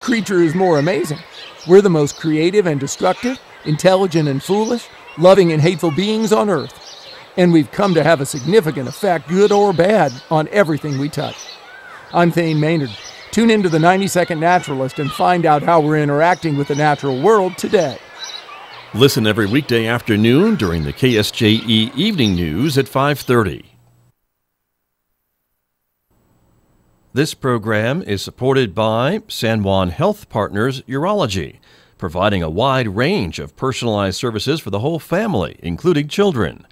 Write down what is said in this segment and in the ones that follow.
creature is more amazing? We're the most creative and destructive, intelligent and foolish, loving and hateful beings on earth. And we've come to have a significant effect, good or bad, on everything we touch. I'm Thane Maynard. Tune into the 90-Second Naturalist and find out how we're interacting with the natural world today. Listen every weekday afternoon during the KSJE Evening News at 5:30. This program is supported by San Juan Health Partners Urology, providing a wide range of personalized services for the whole family, including children.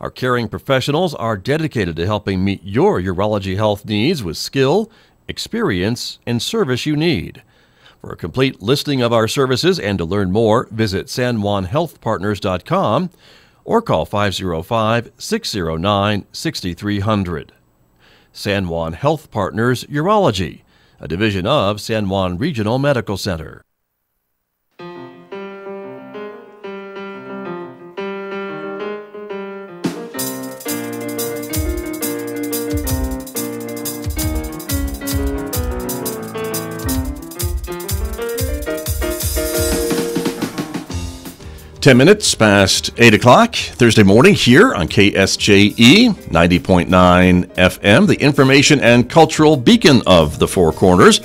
Our caring professionals are dedicated to helping meet your urology health needs with skill, experience, and service you need. For a complete listing of our services and to learn more, visit sanjuanhealthpartners.com or call 505-609-6300. San Juan Health Partners Urology, a division of San Juan Regional Medical Center. Ten minutes past 8 o'clock Thursday morning here on KSJE 90.9 FM, the information and cultural beacon of the Four Corners,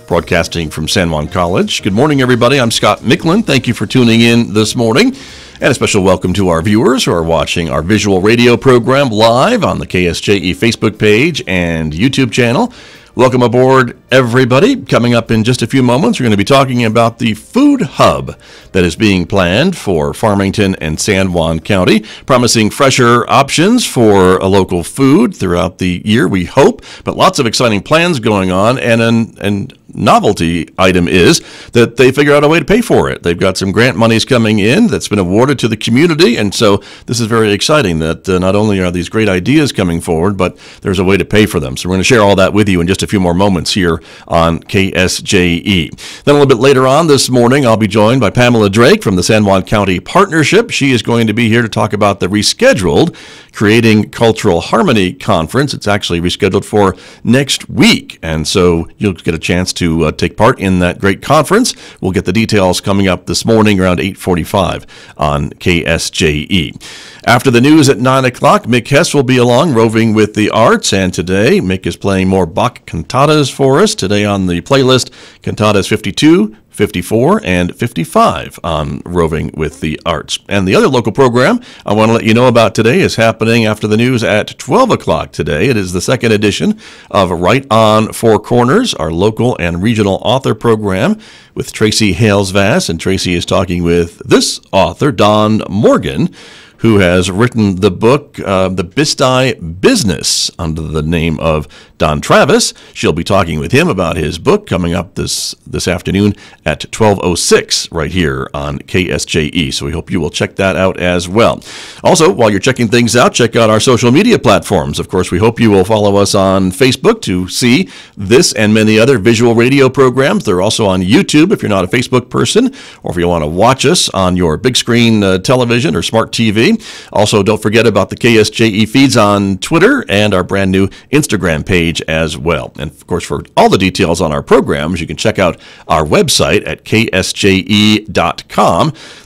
broadcasting from San Juan College. Good morning, everybody. I'm Scott Michlin. Thank you for tuning in this morning. And a special welcome to our viewers who are watching our visual radio program live on the KSJE Facebook page and YouTube channel. Welcome aboard, everybody. Coming up in just a few moments, we're going to be talking about the food hub that is being planned for Farmington and San Juan County, promising fresher options for a local food throughout the year, we hope, but lots of exciting plans going on, and novelty item is that they figure out a way to pay for it. They've got some grant monies coming in that's been awarded to the community, and so this is very exciting that not only are these great ideas coming forward, but there's a way to pay for them. So we're going to share all that with you in just a few more moments here on KSJE. Then a little bit later on this morning, I'll be joined by Pamela Drake from the San Juan County Partnership. She is going to be here to talk about the rescheduled Creating Cultural Harmony Conference. It's actually rescheduled for next week, and so you'll get a chance to take part in that great conference. We'll get the details coming up this morning around 8:45 on KSJE. After the news at 9 o'clock, Mick Hess will be along roving with the arts, and today Mick is playing more Bach cantatas for us. Today on the playlist, cantatas 52, 54, and 55 on Roving with the Arts. And the other local program I want to let you know about today is happening after the news at 12 o'clock today. It is the second edition of Right on Four Corners, our local and regional author program with Tracy Hales-Vass. And Tracy is talking with this author, Don Morgan, who has written the book, The Bisti Business, under the name of Don Travis. She'll be talking with him about his book coming up this afternoon at 12:06 right here on KSJE. So we hope you will check that out as well. Also, while you're checking things out, check out our social media platforms. Of course, we hope you will follow us on Facebook to see this and many other visual radio programs. They're also on YouTube if you're not a Facebook person, or if you want to watch us on your big screen television or smart TV. Also, don't forget about the KSJE feeds on Twitter and our brand new Instagram page as well. And of course, for all the details on our programs, you can check out our website at ksje.com.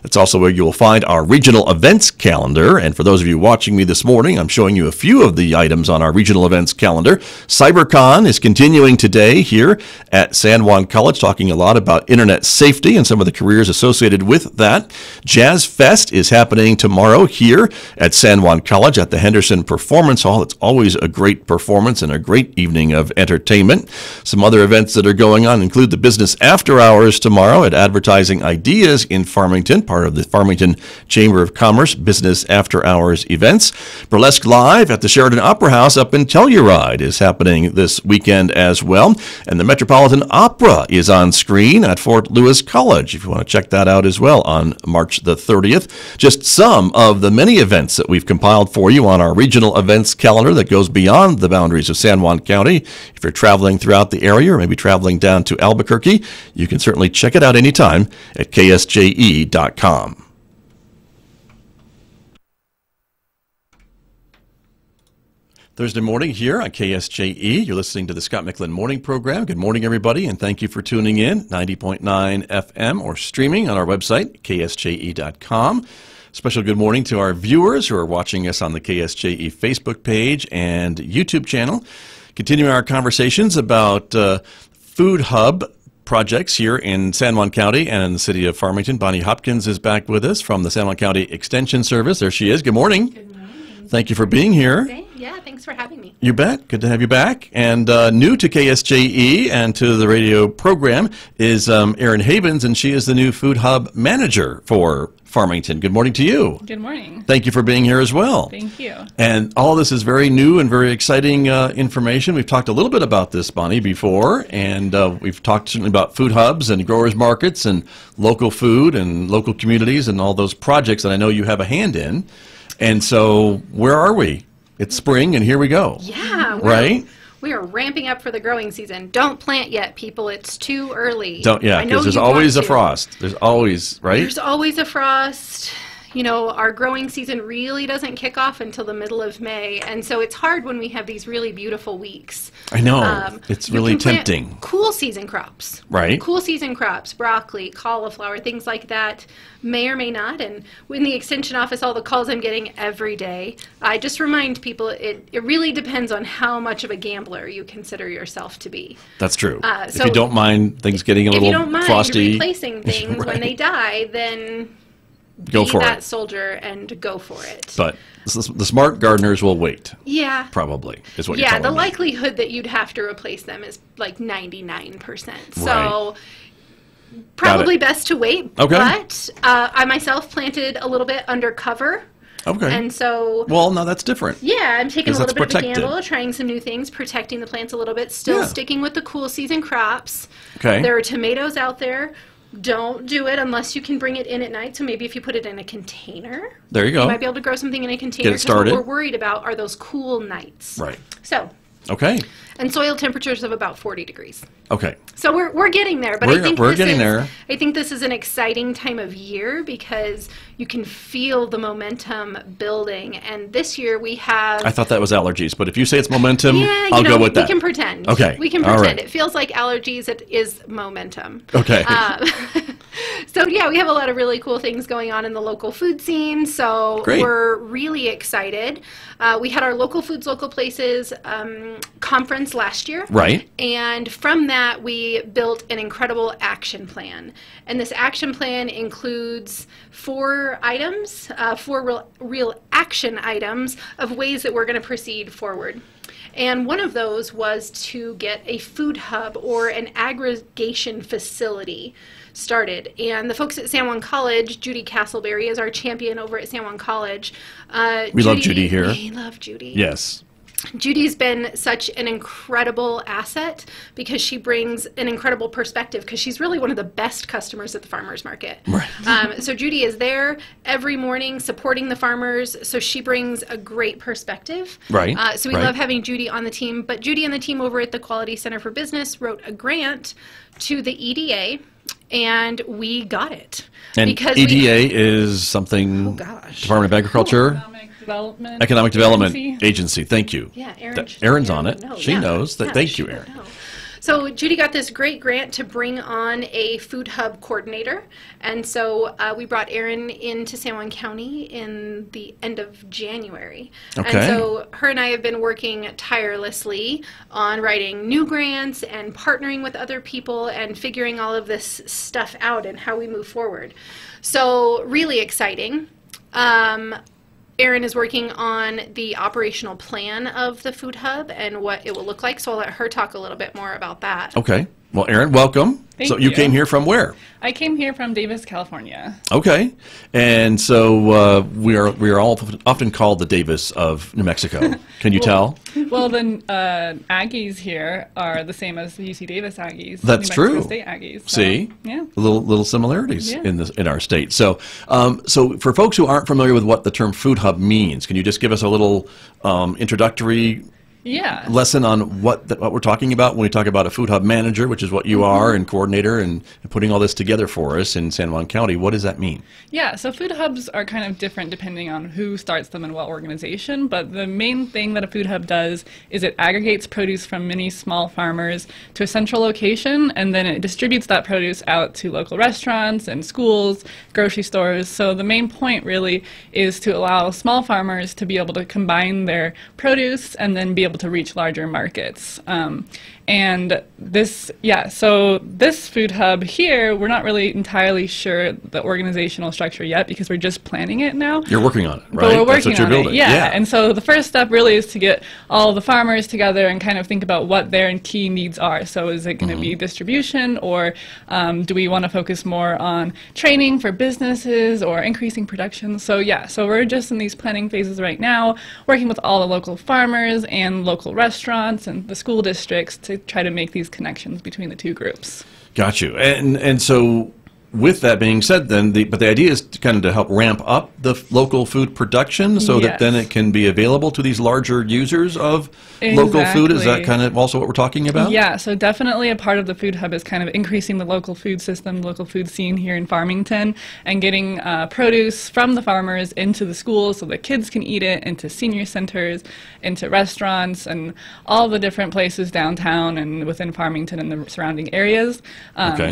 That's also where you will find our regional events calendar. And for those of you watching me this morning, I'm showing you a few of the items on our regional events calendar. CyberCon is continuing today here at San Juan College, talking a lot about internet safety and some of the careers associated with that. Jazz Fest is happening tomorrow here at San Juan College at the Henderson Performance Hall. It's always a great performance and a great evening of entertainment. Some other events that are going on include the Business After Hours tomorrow at Advertising Ideas in Farmington, part of the Farmington Chamber of Commerce Business After Hours events. Burlesque Live at the Sheridan Opera House up in Telluride is happening this weekend as well. And the Metropolitan Opera is on screen at Fort Lewis College, if you want to check that out as well on March the 30th. Just some of the many events that we've compiled for you on our regional events calendar that goes beyond the boundaries of San Juan County. If you're traveling throughout the area or maybe traveling down to Albuquerque, you can certainly check it out anytime at ksje.com. Thursday morning here on KSJE. You're listening to the Scott Michlin Morning Program. Good morning, everybody, and thank you for tuning in, 90.9 FM, or streaming on our website, KSJE.com. Special good morning to our viewers who are watching us on the KSJE Facebook page and YouTube channel. Continuing our conversations about Food Hub projects here in San Juan County and in the city of Farmington. Bonnie Hopkins is back with us from the San Juan County Extension Service. There she is. Good morning. Good morning. Thank you for being here. Yeah, thanks for having me. You bet. Good to have you back. And new to KSJE and to the radio program is Erin Havens, and she is the new Food Hub manager for Farmington. Good morning to you. Good morning. Thank you for being here as well. Thank you. And all this is very new and very exciting information. We've talked a little bit about this, Bonnie, before, and we've talked certainly about food hubs and growers markets and local food and local communities and all those projects that I know you have a hand in. And so where are we? It's spring, and here we go. Yeah. Right? We are ramping up for the growing season. Don't plant yet, people. It's too early. Yeah, because there's always a frost. There's always, right? There's always a frost. You know, our growing season really doesn't kick off until the middle of May, and so it's hard when we have these really beautiful weeks. I know. It's really tempting. Cool season crops. Right. Cool season crops, broccoli, cauliflower, things like that, may or may not. And in the Extension office, all the calls I'm getting every day, I just remind people it really depends on how much of a gambler you consider yourself to be. That's true. So if you don't mind things getting a little frosty. If you don't mind replacing things right. when they die, then go for that it. soldier and go for it. But the smart gardeners will wait. Yeah. Probably is what you're telling the me. likelihood that you'd have to replace them is like 99%. So probably best to wait. Okay. But I myself planted a little bit under cover. Okay. And so, well, no, that's different. Yeah, I'm taking a little bit protected. of a gamble, trying some new things, protecting the plants a little bit, still sticking with the cool season crops. Okay. There are tomatoes out there. Don't do it unless you can bring it in at night. So maybe if you put it in a container, there you go. You might be able to grow something in a container. Get it started. What we're worried about are those cool nights. Right. So. Okay. And soil temperatures of about 40 degrees. Okay. So we're getting there, but we're getting there. I think this is an exciting time of year because you can feel the momentum building. And this year we have. I thought that was allergies, but if you say it's momentum, yeah, I'll go with that. We can pretend. Okay. We can pretend. All right. It feels like allergies. It is momentum. Okay. So yeah, we have a lot of really cool things going on in the local food scene. So Great. We're really excited. We had our Local Foods, Local Places conference last year. Right. And from that, we built an incredible action plan. And this action plan includes 4 items, 4 real action items of ways that we're going to proceed forward. And one of those was to get a food hub or an aggregation facility started. And the folks at San Juan College, Judy Castleberry is our champion over at San Juan College. We love Judy here. We love Judy. Yes. Judy's been such an incredible asset because she brings an incredible perspective because she's really one of the best customers at the farmers market. Right. So Judy is there every morning supporting the farmers, so she brings a great perspective. Right. So we love having Judy on the team, but Judy and the team over at the Quality Center for Business wrote a grant to the EDA, and we got it. And because EDA is something, Department of Agriculture? Economic Development Agency. Thank you. Yeah, Erin's on it. No, she knows. Thank you, Erin. So Judy got this great grant to bring on a food hub coordinator. And so we brought Erin into San Juan County in the end of January. Okay. And so her and I have been working tirelessly on writing new grants and partnering with other people and figuring all of this stuff out and how we move forward. So really exciting. Erin is working on the operational plan of the food hub and what it will look like, so I'll let her talk a little bit more about that. Okay. Well, Erin, welcome. Thank you came here from where? I came here from Davis, California. Okay. And so we are all often called the Davis of New Mexico. Can you tell? Well, the Aggies here are the same as the UC Davis Aggies. That's New Mexico true. State Aggies. So, See? Yeah. Little similarities Yeah. in our state. So so for folks who aren't familiar with what the term food hub means, can you just give us a little introductory Yeah. lesson on what we're talking about when we talk about a food hub manager, which is what you are, and coordinator, and putting all this together for us in San Juan County? What does that mean? Yeah, so food hubs are kind of different depending on who starts them and what organization, but the main thing that a food hub does is it aggregates produce from many small farmers to a central location, and then it distributes that produce out to local restaurants and schools, grocery stores. So the main point really is to allow small farmers to be able to combine their produce and then be able to reach larger markets. And this, so this food hub here, we're not really entirely sure the organizational structure yet because we're just planning it now. You're working on it, right? But we're working That's what you're on building. it, yeah. And so the first step really is to get all the farmers together and kind of think about what their key needs are. So is it going to be distribution, or do we want to focus more on training for businesses or increasing production? So so we're just in these planning phases right now, working with all the local farmers and local restaurants and the school districts to try to make these connections between the two groups. Got you. And so with that being said, then, but the idea is to kind of to help ramp up the local food production so that then it can be available to these larger users of local food. Is that kind of also what we're talking about? Yeah, so definitely a part of the food hub is kind of increasing the local food system, local food scene here in Farmington, and getting produce from the farmers into the schools so that kids can eat it, into senior centers, into restaurants, and all the different places downtown and within Farmington and the surrounding areas.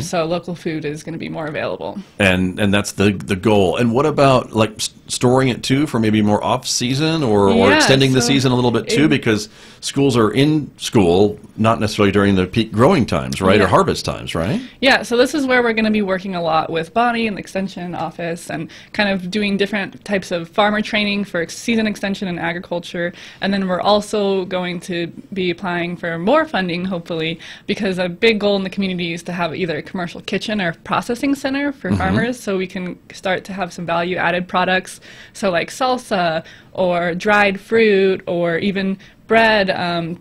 So local food is going to be more available. And that's the goal. And what about like storing it too for maybe more off season or extending the season a little bit too, because schools are in school not necessarily during the peak growing times, right? Or harvest times, right? Yeah, so this is where we're going to be working a lot with Bonnie and the extension office and kind of doing different types of farmer training for season extension and agriculture. And then we're also going to be applying for more funding, hopefully, because a big goal in the community is to have either a commercial kitchen or processing center for farmers, so we can start to have some value added products, so like salsa or dried fruit or even bread,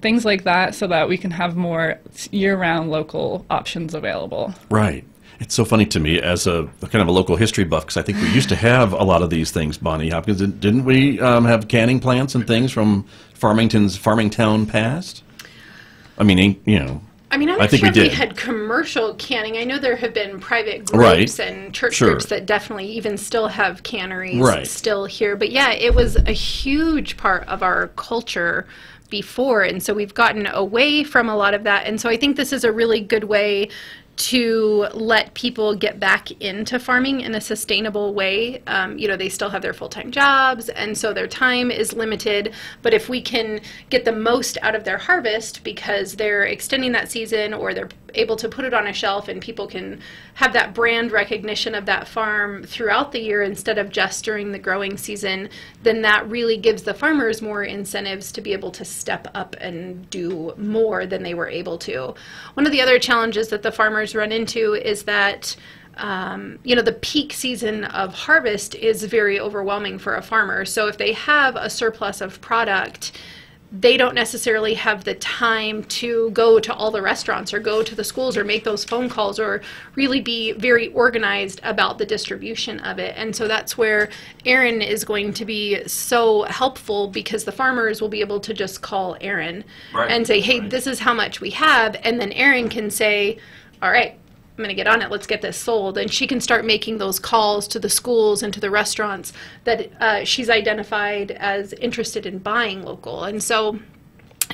things like that, so that we can have more year-round local options available. Right. It's so funny to me as a kind of a local history buff, because I think we used to have a lot of these things, Bonnie Hopkins. Didn't we have canning plants and things from Farmingtown past? I mean, you know. I mean, I'm not sure if we had commercial canning. I know there have been private groups and church groups that definitely even still have canneries still here. But yeah, it was a huge part of our culture before, and so we've gotten away from a lot of that. And so I think this is a really good way to let people get back into farming in a sustainable way. You know, they still have their full-time jobs, and so their time is limited. But if we can get the most out of their harvest because they're extending that season, or they're able to put it on a shelf and people can have that brand recognition of that farm throughout the year instead of just during the growing season, then that really gives the farmers more incentives to be able to step up and do more than they were able to. One of the other challenges that the farmers run into is that you know, the peak season of harvest is very overwhelming for a farmer. So if they have a surplus of product, they don't necessarily have the time to go to all the restaurants or go to the schools or make those phone calls or really be very organized about the distribution of it. And so that's where Aaron is going to be so helpful, because the farmers will be able to just call Aaron and say, hey, this is how much we have. And then Aaron can say, all right, I'm going to get on it, let's get this sold. And she can start making those calls to the schools and to the restaurants that she's identified as interested in buying local. And so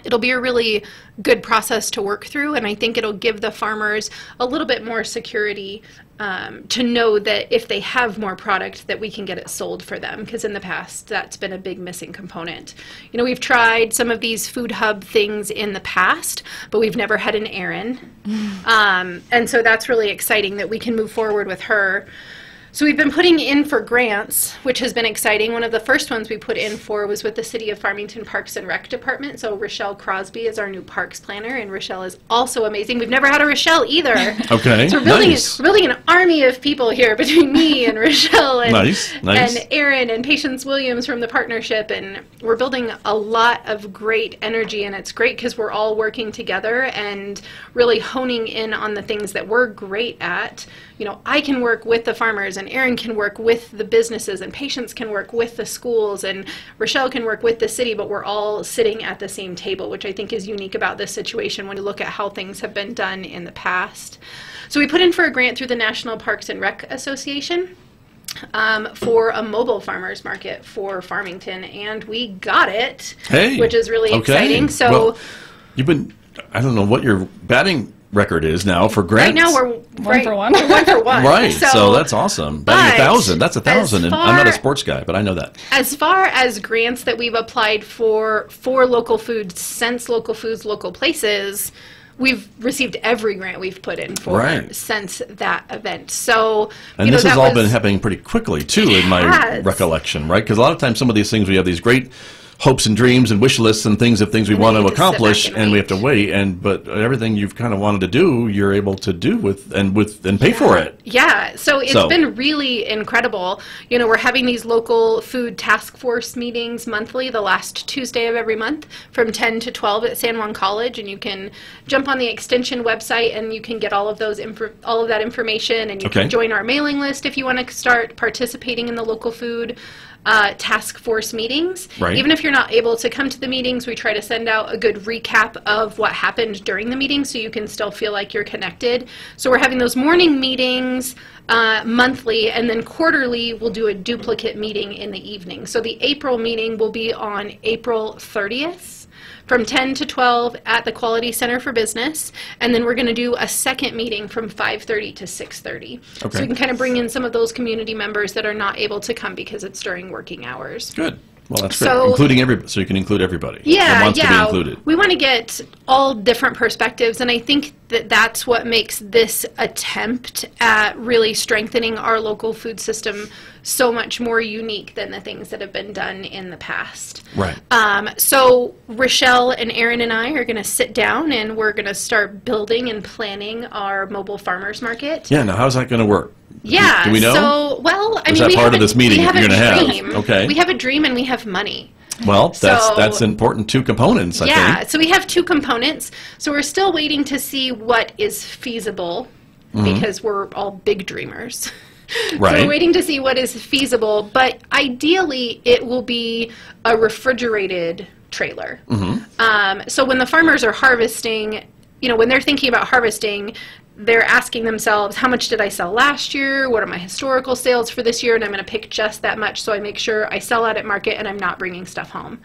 it'll be a really good process to work through, and I think it'll give the farmers a little bit more security to know that if they have more product, that we can get it sold for them, because in the past that's been a big missing component. You know, we've tried some of these food hub things in the past, but we've never had an Erin, and so that's really exciting that we can move forward with her. So we've been putting in for grants, which has been exciting. One of the first ones we put in for was with the City of Farmington Parks and Rec Department. So Rochelle Crosby is our new parks planner, and Rochelle is also amazing. We've never had a Rochelle either. Okay, so we're building an army of people here between me and Rochelle and, and Aaron and Patience Williams from the partnership. And we're building a lot of great energy, and it's great because we're all working together and really honing in on the things that we're great at. You know, I can work with the farmers and and Erin can work with the businesses, and Patience can work with the schools, and Rochelle can work with the city, but we're all sitting at the same table, which I think is unique about this situation when you look at how things have been done in the past. So we put in for a grant through the National Parks and Rec Association for a mobile farmers market for Farmington, and we got it, which is really exciting. So well, you've been, I don't know what your batting record is now for grants. Right now we're one for one. We're 1 for 1. Right, so that's awesome. Batting 1,000, that's 1,000. And I'm not a sports guy, but I know that. As far as grants that we've applied for local foods since Local Foods, Local Places, we've received every grant we've put in for since that event. So, and this has all been happening pretty quickly, too, in my recollection, right? Because a lot of times some of these things, we have these great hopes and dreams and wish lists and things we want to accomplish, and we have to wait. But everything you've kind of wanted to do, you're able to do and pay for it. Yeah, so it's been really incredible. You know, we're having these local food task force meetings monthly, the last Tuesday of every month, from 10 to 12 at San Juan College, and you can jump on the extension website and you can get all of that information, and you can join our mailing list if you want to start participating in the local food task force meetings. Even if you're not able to come to the meetings, we try to send out a good recap of what happened during the meeting so you can still feel like you're connected. So we're having those morning meetings monthly, and then quarterly we'll do a duplicate meeting in the evening. So the April meeting will be on April 30th. From 10 to 12 at the Quality Center for Business, and then we're going to do a second meeting from 5:30 to 6:30. So we can kind of bring in some of those community members that are not able to come because it's during working hours. Good. Well, that's great. Including everybody, so you can include everybody. Yeah, that wants to be included. We want to get all different perspectives, and I think that that's what makes this attempt at really strengthening our local food system so much more unique than the things that have been done in the past. Right. So Rochelle and Erin and I are going to sit down, and we're going to start building and planning our mobile farmers market. Yeah. Now, how's that going to work? Yeah. Do we know? So, well, I mean, is that part of this meeting you're going to have? Okay. We have a dream and we have money. Well, that's important. Two components, I think. Yeah, so we have two components. So we're still waiting to see what is feasible because we're all big dreamers. Right. So we're waiting to see what is feasible, but ideally it will be a refrigerated trailer. So when the farmers are harvesting, you know, when they're thinking about harvesting, they're asking themselves, how much did I sell last year? What are my historical sales for this year? And I'm going to pick just that much so I make sure I sell out at market and I'm not bringing stuff home.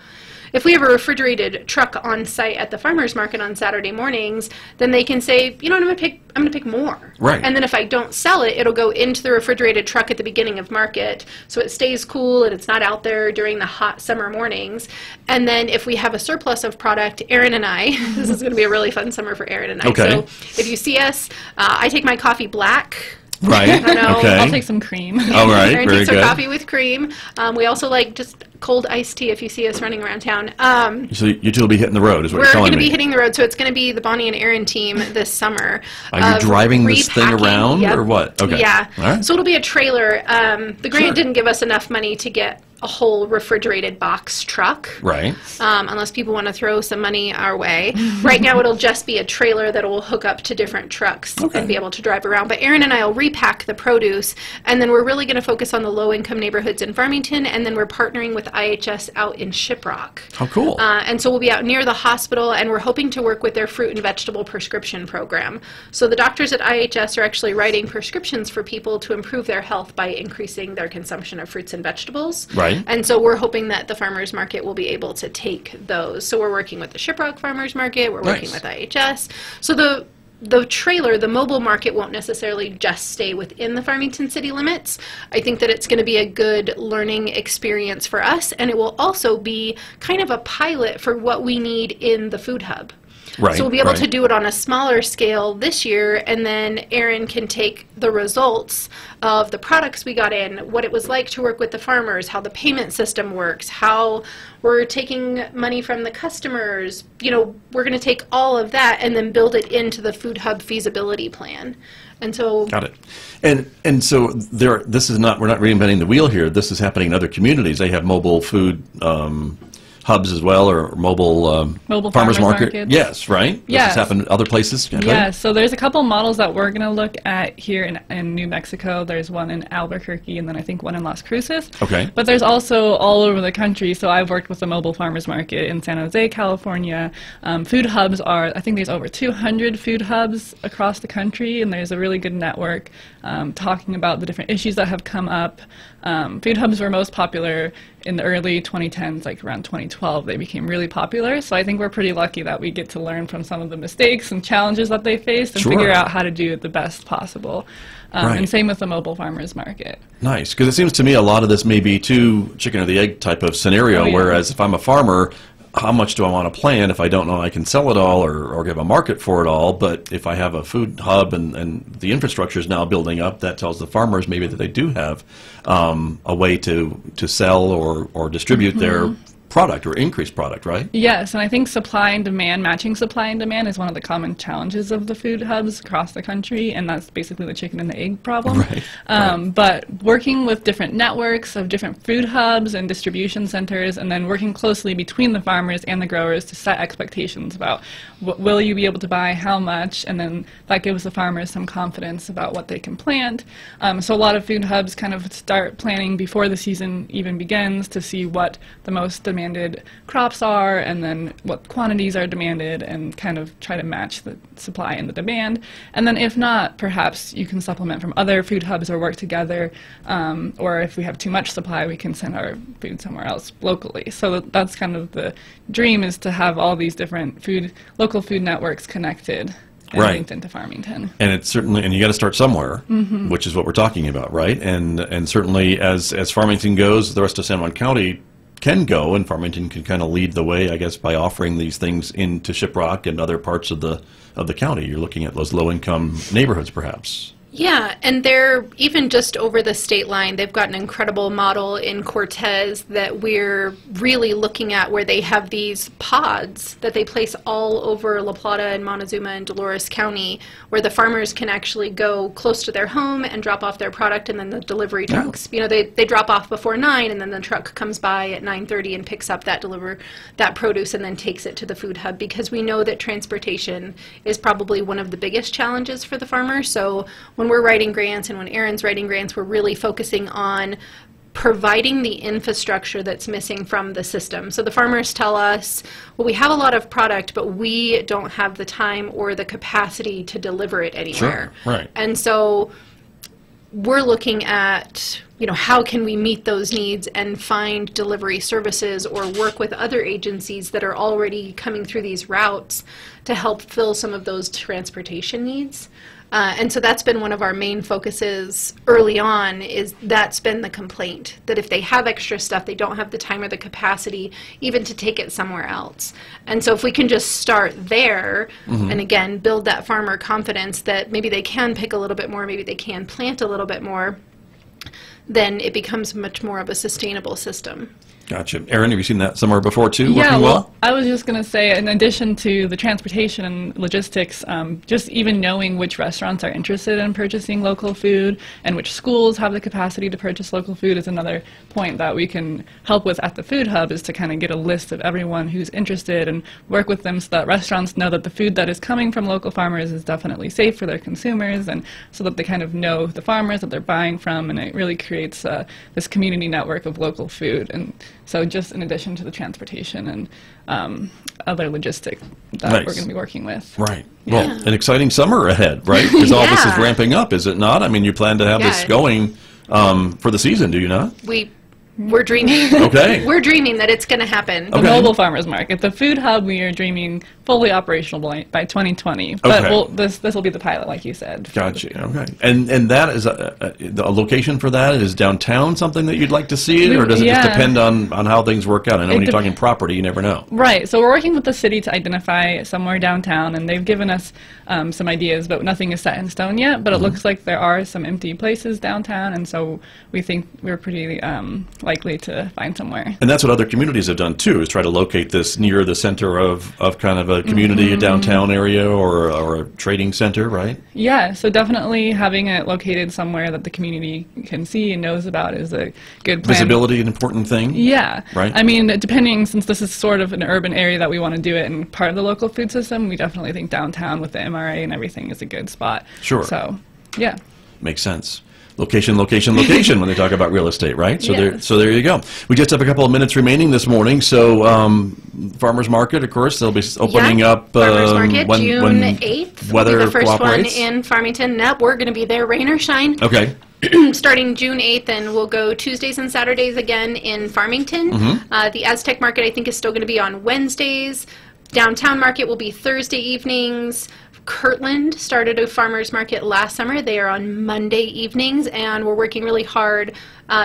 If we have a refrigerated truck on site at the farmers market on Saturday mornings, then they can say, you know what, I'm going to pick more. Right. And then if I don't sell it, it'll go into the refrigerated truck at the beginning of market, so it stays cool and it's not out there during the hot summer mornings. And then if we have a surplus of product, Erin and I, this is going to be a really fun summer for Erin and I. Okay. So if you see us, I take my coffee black. Right. I don't know. Okay. I'll take some cream. All right. Erin Very takes her good. coffee with cream. We also like just cold iced tea if you see us running around town. So you two will be hitting the road, is what you're We're telling going to me. be hitting the road, so it's going to be the Bonnie and Erin team this summer. Are you driving this thing repacking. around, Yep. or what? Okay. Yeah. All right. So it'll be a trailer. The grant didn't give us enough money to get a whole refrigerated box truck. Right. Unless people want to throw some money our way. Right now it'll just be a trailer that will hook up to different trucks and be able to drive around. But Erin and I will repack the produce, and then we're really going to focus on the low-income neighborhoods in Farmington, and then we're partnering with IHS out in Shiprock. How cool. And so we'll be out near the hospital, and we're hoping to work with their fruit and vegetable prescription program. So the doctors at IHS are actually writing prescriptions for people to improve their health by increasing their consumption of fruits and vegetables. Right. And so we're hoping that the farmers market will be able to take those. So we're working with the Shiprock Farmers Market, we're working with IHS. So the trailer, the mobile market, won't necessarily just stay within the Farmington city limits. I think that it's going to be a good learning experience for us, and it will also be kind of a pilot for what we need in the food hub. Right, so we'll be able to do it on a smaller scale this year, and then Erin can take the results of the products we got in, what it was like to work with the farmers, how the payment system works, how we're taking money from the customers. You know, we're going to take all of that and then build it into the food hub feasibility plan. And so got it. And so this is not, we're not reinventing the wheel here. This is happening in other communities. They have mobile food hubs as well, or mobile farmers markets. Yes, right? Yes. Does this happen other places? Yeah, so there's a couple models that we're going to look at here in New Mexico. There's one in Albuquerque, and then I think one in Las Cruces. Okay. But there's also all over the country. So I've worked with a mobile farmers market in San Jose, California. Food hubs I think there's over 200 food hubs across the country, and there's a really good network talking about the different issues that have come up. Food hubs were most popular in the early 2010s, like around 2012. They became really popular. So I think we're pretty lucky that we get to learn from some of the mistakes and challenges that they faced and figure out how to do it the best possible. And same with the mobile farmers market. Nice, because it seems to me a lot of this may be too chicken or the egg type of scenario, whereas if I'm a farmer, how much do I want to plant if I don't know I can sell it all or have a market for it all? But if I have a food hub and the infrastructure is now building up, that tells the farmers maybe that they do have a way to sell or distribute their product or increase product, right? Yes, and I think supply and demand, matching supply and demand is one of the common challenges of the food hubs across the country, and that's basically the chicken and the egg problem. Right. But working with different networks of different food hubs and distribution centers, and then working closely between the farmers and the growers to set expectations about will you be able to buy, how much, and then that gives the farmers some confidence about what they can plant. So a lot of food hubs kind of start planning before the season even begins to see what the most demanded crops are and then what quantities are demanded and kind of try to match the supply and the demand. And then if not, perhaps you can supplement from other food hubs or work together, or if we have too much supply, we can send our food somewhere else locally. So that's kind of the dream, is to have all these different local food networks connected and linked into Farmington. And it's certainly, and you got to start somewhere, which is what we're talking about, right? And certainly as Farmington goes, the rest of San Juan County can go, and Farmington can kind of lead the way, I guess, by offering these things into Shiprock and other parts of the county. You're looking at those low-income neighborhoods, perhaps. Yeah, and they're even just over the state line. They've got an incredible model in Cortez that we're really looking at, where they have these pods that they place all over La Plata and Montezuma and Dolores County, where the farmers can actually go close to their home and drop off their product, and then the delivery trucks, you know, they drop off before 9, and then the truck comes by at 9:30 and picks up that produce and then takes it to the food hub, because we know that transportation is probably one of the biggest challenges for the farmer. So when we're writing grants and when Aaron's writing grants, we're really focusing on providing the infrastructure that's missing from the system. So the farmers tell us, well, we have a lot of product, but we don't have the time or the capacity to deliver it anywhere. Sure, right. And so we're looking at, you know, how can we meet those needs and find delivery services or work with other agencies that are already coming through these routes to help fill some of those transportation needs. And so that's been one of our main focuses early on, is that's been the complaint, that if they have extra stuff, they don't have the time or the capacity even to take it somewhere else. And so if we can just start there, and again, build that farmer confidence that maybe they can pick a little bit more, maybe they can plant a little bit more, then it becomes much more of a sustainable system. Gotcha. Aaron, have you seen that somewhere before too? Yeah, working well, I was just going to say, in addition to the transportation and logistics, just even knowing which restaurants are interested in purchasing local food and which schools have the capacity to purchase local food is another point that we can help with at the food hub, is to kind of get a list of everyone who's interested and work with them so that restaurants know that the food that is coming from local farmers is definitely safe for their consumers, and so that they kind of know the farmers that they're buying from, and it really creates this community network of local food. And so just in addition to the transportation and other logistics that we're going to be working with. Right. Yeah. Well, an exciting summer ahead, right? Because all this is ramping up, is it not? I mean, you plan to have this going for the season, do you not? We're dreaming. Okay. We're dreaming that it's going to happen. The mobile farmers market, the food hub, we are dreaming fully operational by 2020. But this will be the pilot, like you said. Gotcha. Okay. And that is a location for that is downtown something that you'd like to see it, or does it just depend on how things work out? I know when you're talking property, you never know. Right. So we're working with the city to identify somewhere downtown, and they've given us some ideas, but nothing is set in stone yet. But it looks like there are some empty places downtown, and so we think we're pretty likely to find somewhere. And that's what other communities have done too, is try to locate this near the center of kind of a community, a downtown area, or a trading center, right? Yeah, so definitely having it located somewhere that the community can see and knows about is a good plan. Visibility, an important thing. Yeah. Right. I mean, depending, since this is sort of an urban area that we want to do it in part of the local food system, we definitely think downtown with the MRA and everything is a good spot. Sure. So, yeah. Makes sense. Location, location, location when they talk about real estate, right? So Yes. there you go. We just have a couple of minutes remaining this morning. So farmers market, of course, they'll be opening up. Farmers market, June 8th. Weather will be the first one cooperates. in Farmington. Nope, we're going to be there, rain or shine. Okay. Starting June 8th, and we'll go Tuesdays and Saturdays again in Farmington. The Aztec market, I think, is still going to be on Wednesdays. Downtown market will be Thursday evenings. Kirtland started a farmers market last summer. They are on Monday evenings, and we're working really hard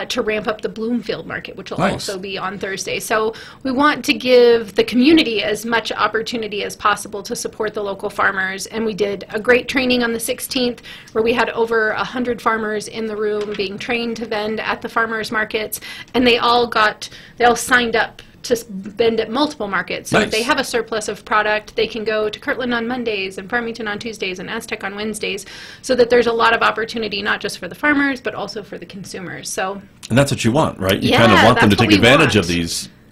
to ramp up the Bloomfield market, which will Nice. also be on Thursday. So we want to give the community as much opportunity as possible to support the local farmers. And we did a great training on the 16th where we had over 100 farmers in the room being trained to vend at the farmers markets, and they all signed up to vend at multiple markets. So Nice. if they have a surplus of product, they can go to Kirtland on Mondays and Farmington on Tuesdays and Aztec on Wednesdays, so that there's a lot of opportunity not just for the farmers but also for the consumers. So And that's what you want, right? You Yeah, kind of want them to that's what take we advantage want.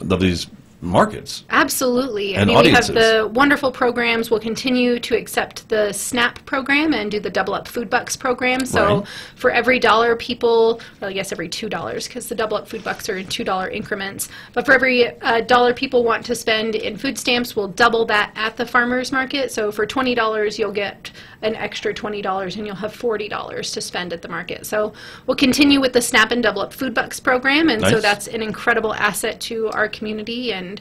of these markets. absolutely. And I mean, we have audiences. the wonderful programs. We'll continue to accept the SNAP program and do the Double Up Food Bucks program. So Right. for every $1 people, well, I guess every $2, because the Double Up Food Bucks are in $2 increments. But for every $1 people want to spend in food stamps, we'll double that at the farmers market. So for $20, you'll get an extra $20, and you'll have $40 to spend at the market. So we'll continue with the SNAP and Double Up Food Bucks program, and so Nice. that's an incredible asset to our community, and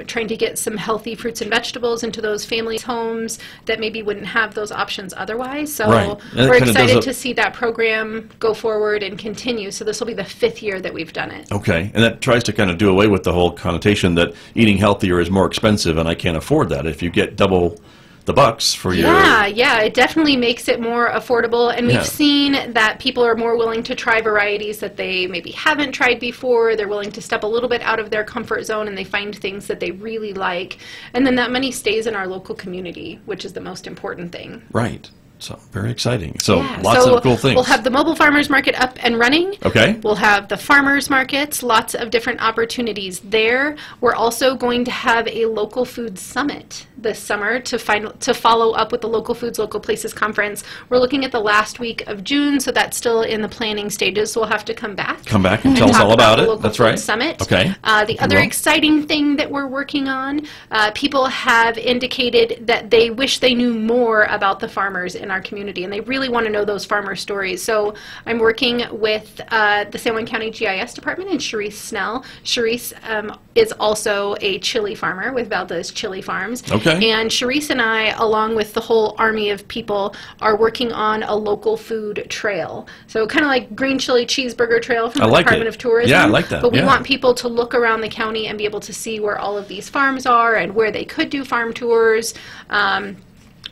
trying to get some healthy fruits and vegetables into those families' homes that maybe wouldn't have those options otherwise. So Right. And it we're kinda does excited a- to see that program go forward and continue. So this will be the 5th year that we've done it. Okay. And that tries to kind of do away with the whole connotation that eating healthier is more expensive and I can't afford that. If you get double the bucks for your... Yeah, it definitely makes it more affordable, and Yeah. we've seen that people are more willing to try varieties that they maybe haven't tried before. They're willing to step a little bit out of their comfort zone, and they find things that they really like, and then that money stays in our local community, which is the most important thing. Right. So very exciting. So Yeah, lots so of cool things. We'll have the mobile farmers market up and running. Okay. We'll have the farmers markets, lots of different opportunities there. We're also going to have a local food summit this summer to follow up with the Local Foods, Local Places conference. We're looking at the last week of June, so that's still in the planning stages, so we'll have to come back. Come back and tell us talk all about the it. Local That's Food right. Summit. Okay. The other Well. exciting thing that we're working on, people have indicated that they wish they knew more about the farmers in our community, and they really want to know those farmer stories. So I'm working with the San Juan County GIS Department and Sharice Snell. Sharice is also a chili farmer with Valdez Chili Farms. Okay. And Sharice and I, along with the whole army of people, are working on a local food trail. So kind of like green chili cheeseburger trail from I the like Department it. of Tourism. Yeah, I like that. But we Yeah. want people to look around the county and be able to see where all of these farms are and where they could do farm tours.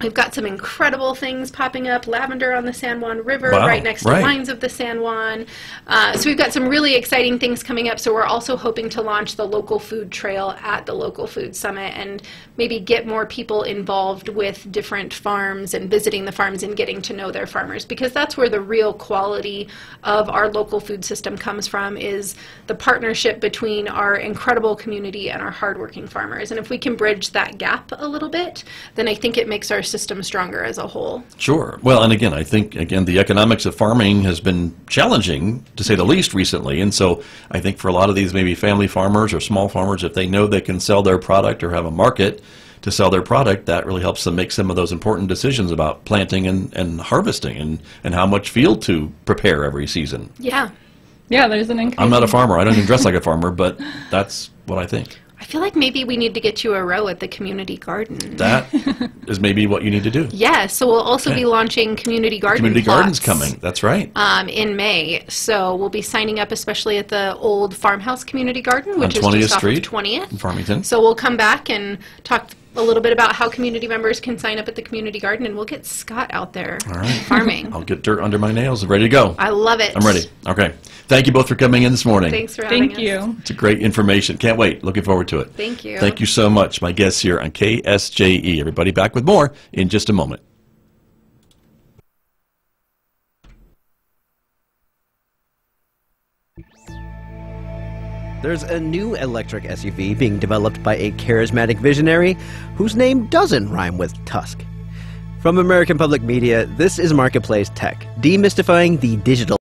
We've got some incredible things popping up. Lavender on the San Juan River, Wow, right next to right. Lines of the San Juan. So we've got some really exciting things coming up. So we're also hoping to launch the local food trail at the Local Food Summit and maybe get more people involved with different farms and visiting the farms and getting to know their farmers, because that's where the real quality of our local food system comes from, is the partnership between our incredible community and our hardworking farmers. And if we can bridge that gap a little bit, then I think it makes our system stronger as a whole. Sure. Well, and again, I think, the economics of farming has been challenging, to say the least, recently. And so I think for a lot of these maybe family farmers or small farmers, if they know they can sell their product or have a market to sell their product, that really helps them make some of those important decisions about planting and harvesting and how much field to prepare every season. Yeah. Yeah, there's an increase. I'm not a farmer. I don't even dress like a farmer, but that's what I think. I feel like maybe we need to get you a row at the community garden. That is maybe what you need to do. Yeah, so we'll also Okay. be launching community garden Community gardens plots, coming. That's right. in May. So we'll be signing up, especially at the old Farmhouse Community Garden, which is 20th just Street off of 20th. in Farmington. So we'll come back and talk a little bit about how community members can sign up at the community garden, and we'll get Scott out there farming. I'll get dirt under my nails and ready to go. I love it. I'm ready. Okay. Thank you both for coming in this morning. Thanks for having us. Thank you. It's a great information. Can't wait. Looking forward to it. Thank you. Thank you so much. My guests here on KSJE. Everybody back with more in just a moment. There's a new electric SUV being developed by a charismatic visionary whose name doesn't rhyme with Tusk. From American Public Media, this is Marketplace Tech, demystifying the digital